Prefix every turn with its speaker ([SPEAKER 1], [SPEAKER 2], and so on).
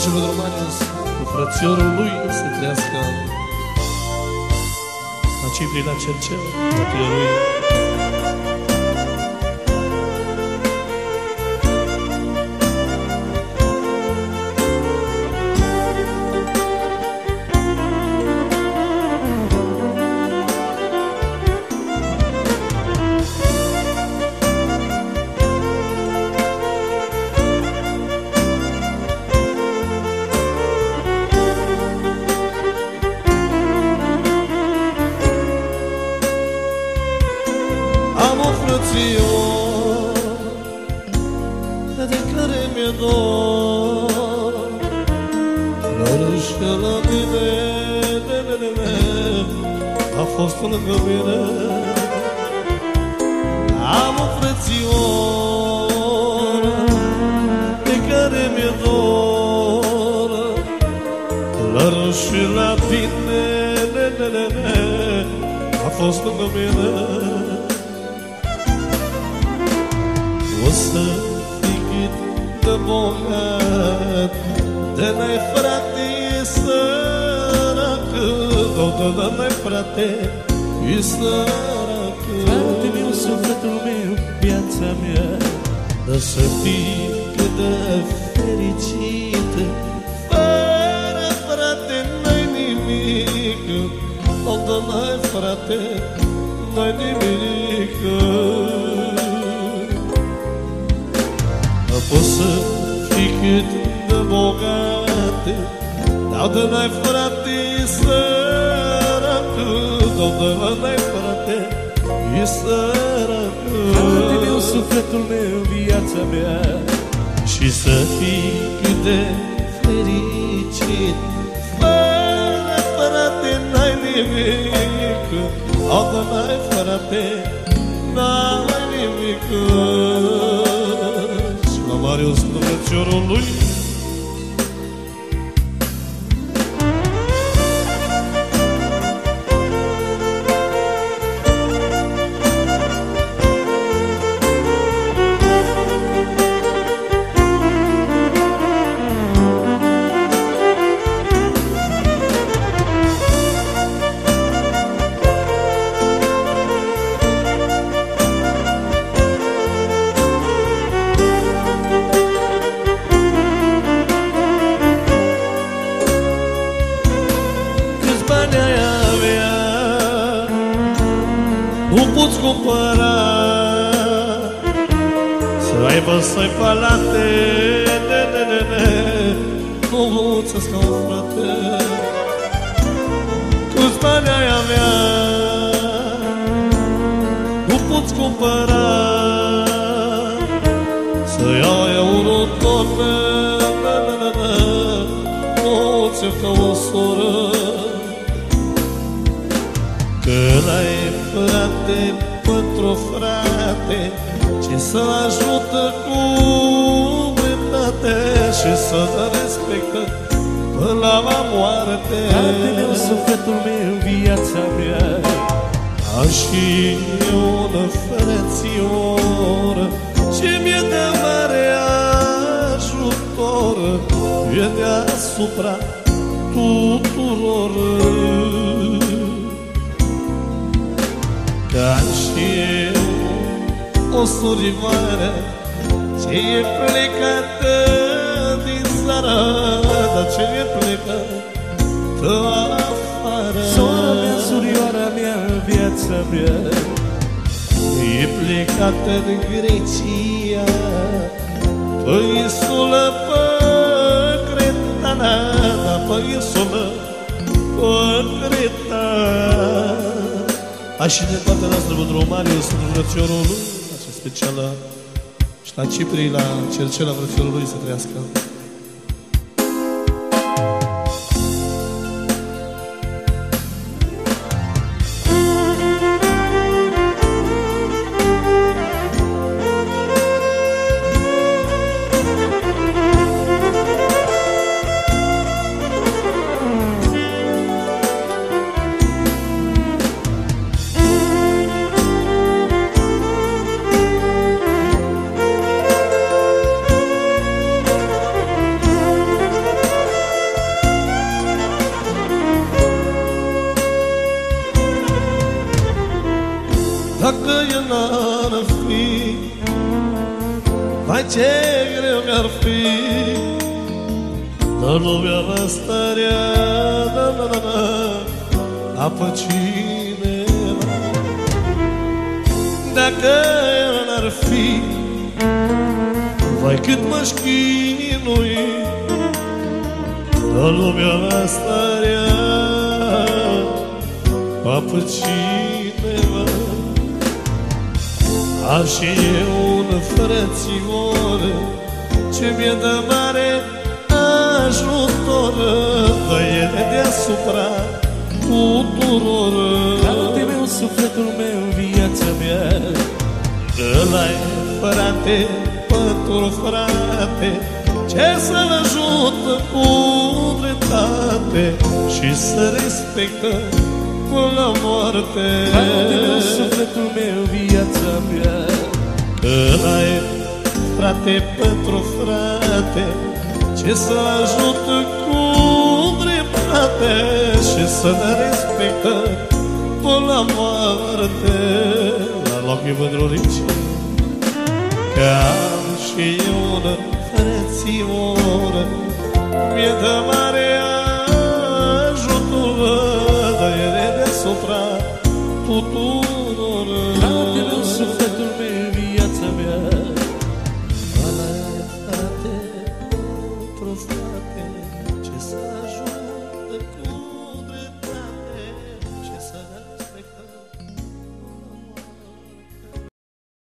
[SPEAKER 1] și pentru Marius, cu frățiorul lui să trăiască. La Ciprii, la Cercel, la lui.
[SPEAKER 2] De care mi-e dor, doar și la mine a fost lângă mine. Am o frățioră de care mi-e dor, doar și la tine a fost lângă mine. O să fii cât de bogat, de n-ai frate e săracă, de n-ai frate e săracă.
[SPEAKER 1] Frate meu, sufletul meu, viața mea,
[SPEAKER 2] de să fii cât de fericit, fără frate n-ai nimic, de n-ai frate n-ai nimic. Poți să fii cât de bogate, dar de n-ai frate e săracă, de n-ai frate e săracă.
[SPEAKER 1] frate meu, sufletul meu, viața mea,
[SPEAKER 2] și să fii cât de fericit, fără frate n-ai nimic, de n-ai frate n-ai nimic. Marius, cu frățiorul lui. Nu poți cumpăra să aibă să-i palate, nu ți-ți ca un frate. Câți bani ai avea, nu poți cumpăra să-i ai eurotonne, nu ți-e ca o soră. Că l-ai frate pentru frate, ce să-l ajută cu dreptate și să-l respectă până la moarte.
[SPEAKER 1] frate meu, sufletul meu, viața mea,
[SPEAKER 2] am și eu un frățior ce mi-e de mare ajutor, e deasupra tuturor. Ca și eu o surioară ce e plecată din țară, dar ce e plecată afară.
[SPEAKER 1] sora mea, surioara mea, viața mea,
[SPEAKER 2] E plecată din Grecia, pe insulă, pe Cretana, pe insulă, pe Creta. Și de partea noastră pentru Marius, pentru frățiorul lui, așa specială, și la Ciprii, la Cercel, la frățiorul lui să trăiască. Dacă el n-ar fi, vai ce greu mi-ar fi, dar lumea asta rea, apă cineva. Dacă el n-ar fi, vai cât mă șchinui, dar lumea asta rea, apă cineva. Am și eu un frățior ce mi-e de mare ajutor, dă ele deasupra tuturor.
[SPEAKER 1] Frate meu, sufletul meu, viața mea,
[SPEAKER 2] Ăla-i frate, pentru frate, ce să-l ajută cu dreptate și să respectă până la moarte.
[SPEAKER 1] frate meu, sufletul meu, viața mea,
[SPEAKER 2] Ăla-i frate, pentru frate, ce să-l ajută cu dreptate și să ne respectă până la moarte. La locul vândrurici, că am și eu un frățior, mi-e de mare ajutor, dă ele deasupra tuturor.
[SPEAKER 1] frate meu, sufletul